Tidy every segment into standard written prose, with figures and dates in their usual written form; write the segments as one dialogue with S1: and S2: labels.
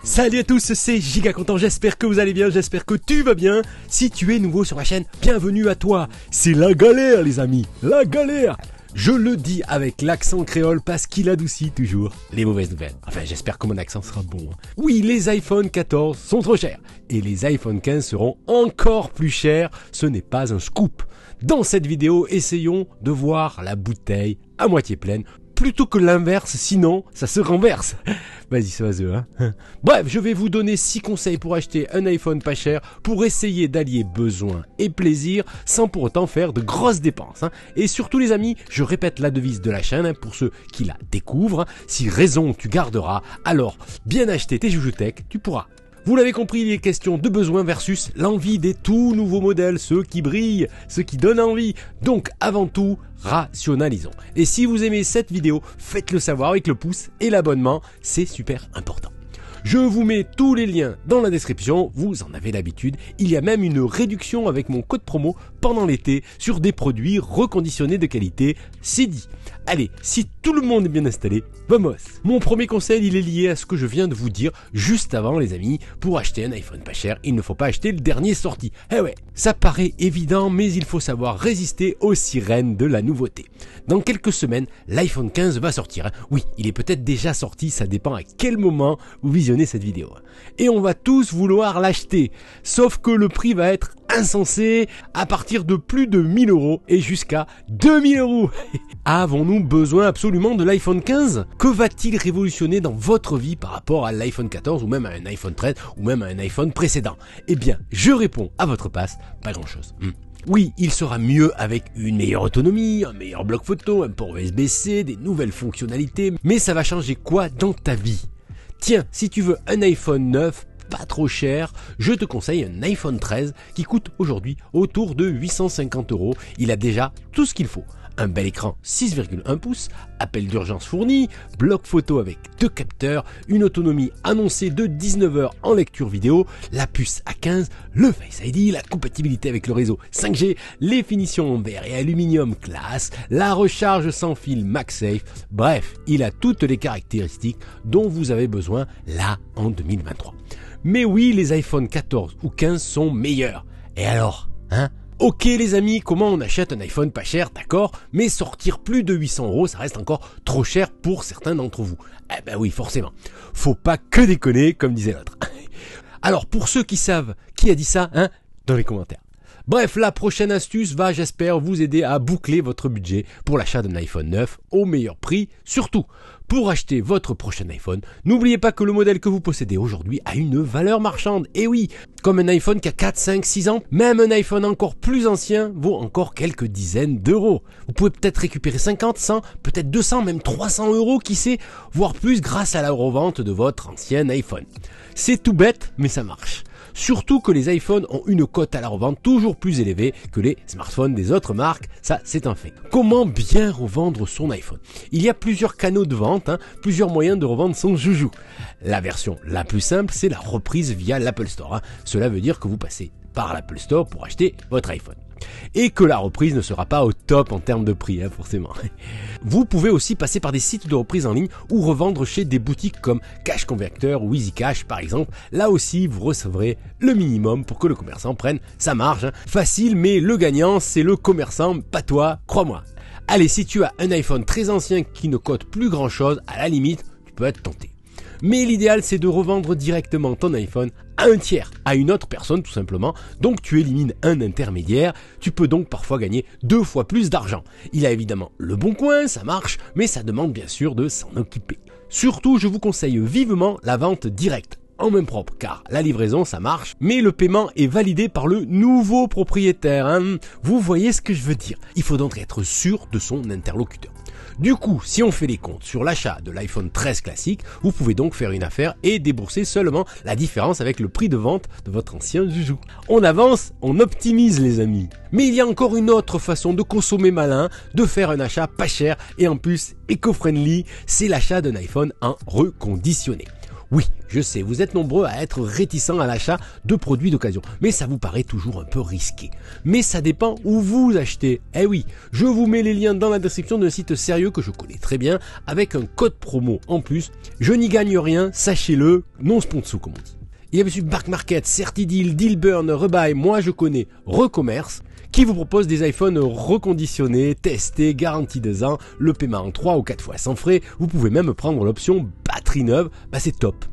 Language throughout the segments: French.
S1: Salut à tous, c'est Giga Content, j'espère que vous allez bien, j'espère que tu vas bien. Si tu es nouveau sur ma chaîne, bienvenue à toi. C'est la galère les amis, la galère. Je le dis avec l'accent créole parce qu'il adoucit toujours les mauvaises nouvelles. Enfin, j'espère que mon accent sera bon. Oui, les iPhone 14 sont trop chers et les iPhone 15 seront encore plus chers. Ce n'est pas un scoop. Dans cette vidéo, essayons de voir la bouteille à moitié pleine plutôt que l'inverse, sinon ça se renverse. Vas-y, c'est vaseux, hein. Bref, je vais vous donner 6 conseils pour acheter un iPhone pas cher, pour essayer d'allier besoin et plaisir, sans pour autant faire de grosses dépenses. Et surtout les amis, je répète la devise de la chaîne, pour ceux qui la découvrent, si raison tu garderas, alors bien acheter tes joujoutech, tu pourras. Vous l'avez compris, il est question de besoin versus l'envie des tout nouveaux modèles, ceux qui brillent, ceux qui donnent envie. Donc avant tout, rationalisons. Et si vous aimez cette vidéo, faites-le savoir avec le pouce et l'abonnement, c'est super important. Je vous mets tous les liens dans la description, vous en avez l'habitude. Il y a même une réduction avec mon code promo pendant l'été sur des produits reconditionnés de qualité, c'est dit. Allez, si tout le monde est bien installé, vamos. Mon premier conseil, il est lié à ce que je viens de vous dire juste avant les amis. Pour acheter un iPhone pas cher, il ne faut pas acheter le dernier sorti. Eh ouais, ça paraît évident, mais il faut savoir résister aux sirènes de la nouveauté. Dans quelques semaines, l'iPhone 15 va sortir. Oui, il est peut-être déjà sorti, ça dépend à quel moment vous visionnez cette vidéo. Et on va tous vouloir l'acheter, sauf que le prix va être insensé à partir de plus de 1000 € et jusqu'à 2000 €. Avons-nous besoin absolument de l'iPhone 15 ? Que va-t-il révolutionner dans votre vie par rapport à l'iPhone 14 ou même à un iPhone 13 ou même à un iPhone précédent ? Eh bien, je réponds à votre place, pas grand-chose. Oui, il sera mieux avec une meilleure autonomie, un meilleur bloc photo, un port USB-C, des nouvelles fonctionnalités, mais ça va changer quoi dans ta vie ? Tiens, si tu veux un iPhone 9, pas trop cher, je te conseille un iPhone 13 qui coûte aujourd'hui autour de 850 €. Il a déjà tout ce qu'il faut. Un bel écran 6,1 pouces, appel d'urgence fourni, bloc photo avec 2 capteurs, une autonomie annoncée de 19 heures en lecture vidéo, la puce A15, le Face ID, la compatibilité avec le réseau 5G, les finitions en verre et aluminium classe, la recharge sans fil MagSafe, bref, il a toutes les caractéristiques dont vous avez besoin là en 2023. Mais oui, les iPhone 14 ou 15 sont meilleurs. Et alors, hein ? Ok les amis, comment on achète un iPhone pas cher, d'accord, mais sortir plus de 800 €, ça reste encore trop cher pour certains d'entre vous. Eh ben oui, forcément. Faut pas que déconner, comme disait l'autre. Alors pour ceux qui savent qui a dit ça, hein, dans les commentaires. Bref, la prochaine astuce va, j'espère, vous aider à boucler votre budget pour l'achat d'un iPhone 9 au meilleur prix. Surtout, pour acheter votre prochain iPhone, n'oubliez pas que le modèle que vous possédez aujourd'hui a une valeur marchande. Et oui, comme un iPhone qui a 4, 5, 6 ans, même un iPhone encore plus ancien vaut encore quelques dizaines d'euros. Vous pouvez peut-être récupérer 50, 100, peut-être 200, même 300 €, qui sait, voire plus grâce à la revente de votre ancien iPhone. C'est tout bête, mais ça marche. Surtout que les iPhones ont une cote à la revente toujours plus élevée que les smartphones des autres marques, ça c'est un fait. Comment bien revendre son iPhone ? Il y a plusieurs canaux de vente, plusieurs moyens de revendre son joujou. La version la plus simple, c'est la reprise via l'Apple Store. Cela veut dire que vous passez par l'Apple Store pour acheter votre iPhone. Et que la reprise ne sera pas au top en termes de prix, forcément. Vous pouvez aussi passer par des sites de reprise en ligne ou revendre chez des boutiques comme Cash Converter ou EasyCash par exemple. Là aussi, vous recevrez le minimum pour que le commerçant prenne sa marge. Facile, mais le gagnant, c'est le commerçant, pas toi, crois-moi. Allez, si tu as un iPhone très ancien qui ne coûte plus grand chose, à la limite, tu peux être tenté. Mais l'idéal, c'est de revendre directement ton iPhone à un tiers, à une autre personne tout simplement. Donc tu élimines un intermédiaire, tu peux donc parfois gagner 2 fois plus d'argent. Il a évidemment le bon coin, ça marche, mais ça demande bien sûr de s'en occuper. Surtout, je vous conseille vivement la vente directe, en main propre, car la livraison ça marche, mais le paiement est validé par le nouveau propriétaire. Vous voyez ce que je veux dire. Il faut donc être sûr de son interlocuteur. Du coup, si on fait les comptes sur l'achat de l'iPhone 13 classique, vous pouvez donc faire une affaire et débourser seulement la différence avec le prix de vente de votre ancien joujou. On avance, on optimise les amis. Mais il y a encore une autre façon de consommer malin, de faire un achat pas cher et en plus éco-friendly, c'est l'achat d'un iPhone en reconditionné. Oui, je sais, vous êtes nombreux à être réticents à l'achat de produits d'occasion, mais ça vous paraît toujours un peu risqué. Mais ça dépend où vous achetez. Eh oui, je vous mets les liens dans la description d'un site sérieux que je connais très bien, avec un code promo en plus. Je n'y gagne rien, sachez-le, non sponsor comme on dit. Il y avait sur Back Market, Certideal, Dealburn, Rebuy, moi je connais Recommerce, qui vous propose des iPhones reconditionnés, testés, garantis 2 ans, le paiement en 3 ou 4 fois sans frais, vous pouvez même prendre l'option batterie neuve, c'est top.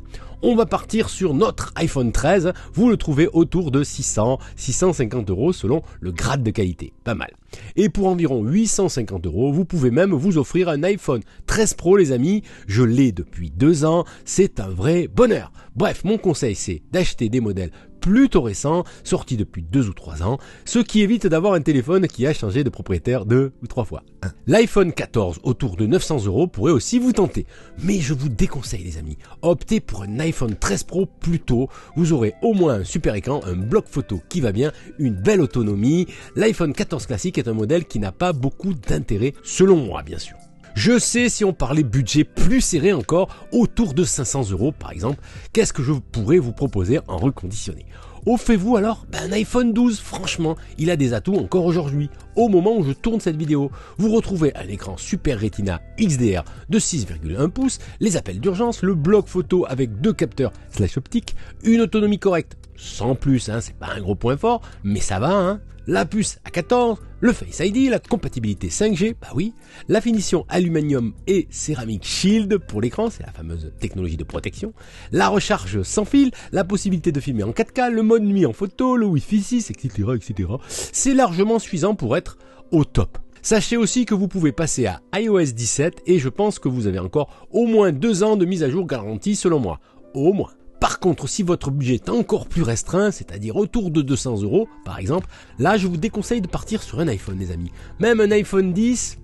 S1: On va partir sur notre iPhone 13, vous le trouvez autour de 600-650 € selon le grade de qualité, pas mal. Et pour environ 850 €, vous pouvez même vous offrir un iPhone 13 Pro les amis, je l'ai depuis 2 ans, c'est un vrai bonheur. Bref, mon conseil c'est d'acheter des modèles plutôt récents, sortis depuis 2 ou 3 ans, ce qui évite d'avoir un téléphone qui a changé de propriétaire 2 ou 3 fois. L'iPhone 14 autour de 900 € pourrait aussi vous tenter, mais je vous déconseille les amis, optez pour un iPhone 13 Pro plus tôt, vous aurez au moins un super écran, un bloc photo qui va bien, une belle autonomie. L'iPhone 14 classique est un modèle qui n'a pas beaucoup d'intérêt selon moi bien sûr. Je sais si on parlait budget plus serré encore, autour de 500 € par exemple, qu'est-ce que je pourrais vous proposer en reconditionné? Offrez-vous alors un iPhone 12, franchement, il a des atouts encore aujourd'hui. Au moment où je tourne cette vidéo, vous retrouvez un écran Super Retina XDR de 6,1 pouces, les appels d'urgence, le bloc photo avec 2 capteurs /optique, une autonomie correcte, sans plus, c'est pas un gros point fort, mais ça va, la puce A14, le Face ID, la compatibilité 5G, oui, la finition aluminium et Ceramic Shield pour l'écran, c'est la fameuse technologie de protection, la recharge sans fil, la possibilité de filmer en 4K, le mode nuit en photo, le Wi-Fi 6, etc., etc. C'est largement suffisant pour être au top. Sachez aussi que vous pouvez passer à iOS 17 et je pense que vous avez encore au moins 2 ans de mise à jour garantie selon moi, au moins. Par contre, si votre budget est encore plus restreint, c'est-à-dire autour de 200 € par exemple, là je vous déconseille de partir sur un iPhone les amis. Même un iPhone 10,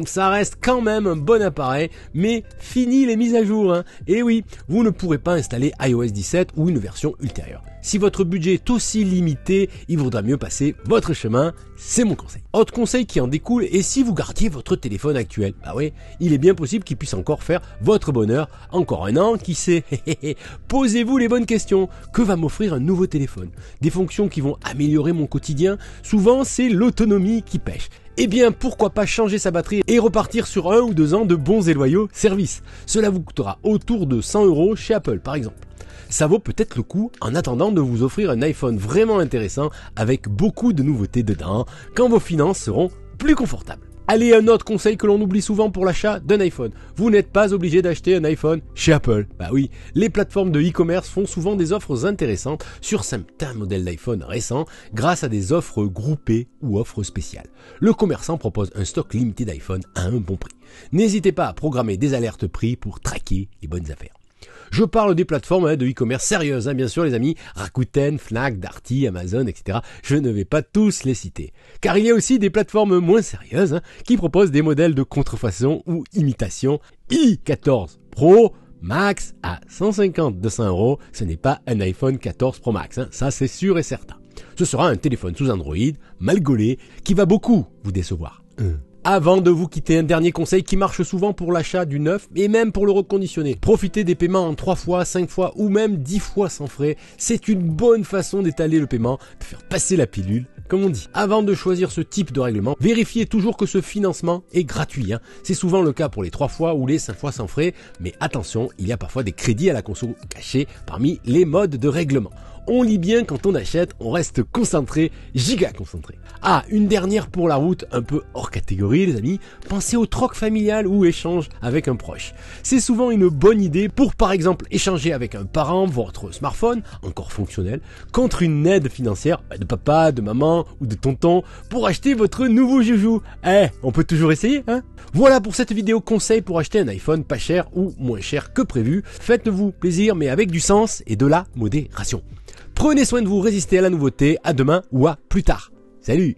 S1: ça reste quand même un bon appareil, mais fini les mises à jour. Et oui, vous ne pourrez pas installer iOS 17 ou une version ultérieure. Si votre budget est aussi limité, il vaudra mieux passer votre chemin, c'est mon conseil. Autre conseil qui en découle, et si vous gardiez votre téléphone actuel, oui, il est bien possible qu'il puisse encore faire votre bonheur, encore un an, qui sait. Posez-vous les bonnes questions, que va m'offrir un nouveau téléphone? Des fonctions qui vont améliorer mon quotidien, souvent c'est l'autonomie qui pêche. Eh bien, pourquoi pas changer sa batterie et repartir sur 1 ou 2 ans de bons et loyaux services. Cela vous coûtera autour de 100 € chez Apple par exemple. Ça vaut peut-être le coup en attendant de vous offrir un iPhone vraiment intéressant avec beaucoup de nouveautés dedans quand vos finances seront plus confortables. Allez, un autre conseil que l'on oublie souvent pour l'achat d'un iPhone. Vous n'êtes pas obligé d'acheter un iPhone chez Apple. Oui, les plateformes de e-commerce font souvent des offres intéressantes sur certains modèles d'iPhone récents grâce à des offres groupées ou offres spéciales. Le commerçant propose un stock limité d'iPhone à un bon prix. N'hésitez pas à programmer des alertes prix pour traquer les bonnes affaires. Je parle des plateformes de e-commerce sérieuses, bien sûr les amis, Rakuten, Fnac, Darty, Amazon, etc. Je ne vais pas tous les citer. Car il y a aussi des plateformes moins sérieuses qui proposent des modèles de contrefaçon ou imitation. i14 Pro Max à 150-200 €, ce n'est pas un iPhone 14 Pro Max, ça c'est sûr et certain. Ce sera un téléphone sous Android, mal gaulé, qui va beaucoup vous décevoir. Avant de vous quitter, un dernier conseil qui marche souvent pour l'achat du neuf et même pour le reconditionner. Profitez des paiements en 3 fois, 5 fois ou même 10 fois sans frais. C'est une bonne façon d'étaler le paiement, de faire passer la pilule, comme on dit. Avant de choisir ce type de règlement, vérifiez toujours que ce financement est gratuit. C'est souvent le cas pour les 3 fois ou les 5 fois sans frais, mais attention, il y a parfois des crédits à la conso cachés parmi les modes de règlement. On lit bien quand on achète, on reste concentré, giga concentré. Une dernière pour la route, un peu hors catégorie les amis, pensez au troc familial ou échange avec un proche. C'est souvent une bonne idée pour par exemple échanger avec un parent votre smartphone, encore fonctionnel, contre une aide financière de papa, de maman ou de tonton pour acheter votre nouveau joujou. On peut toujours essayer, Voilà pour cette vidéo conseil pour acheter un iPhone pas cher ou moins cher que prévu. Faites-vous plaisir mais avec du sens et de la modération. Prenez soin de vous, résistez à la nouveauté, à demain ou à plus tard. Salut!